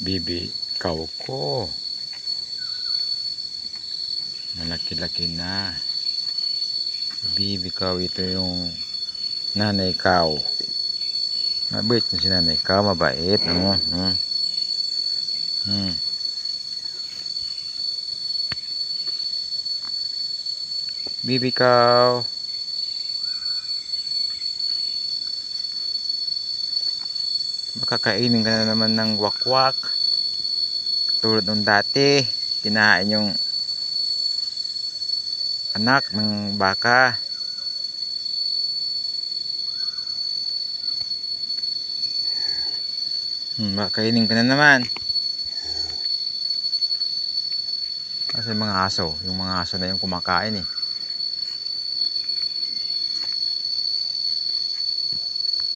Bibikaw ko. Malaki-laki na. Bibikaw, ito yung nanay cow. Mabait na si nanay cow, mabait. No? Bibikaw. Makakainin ka na naman ng wakwak. Tulad nung dati, kinain yung anak ng baka. Makakainin ka na naman. Kasi mga aso, yung mga aso na yung kumakain eh.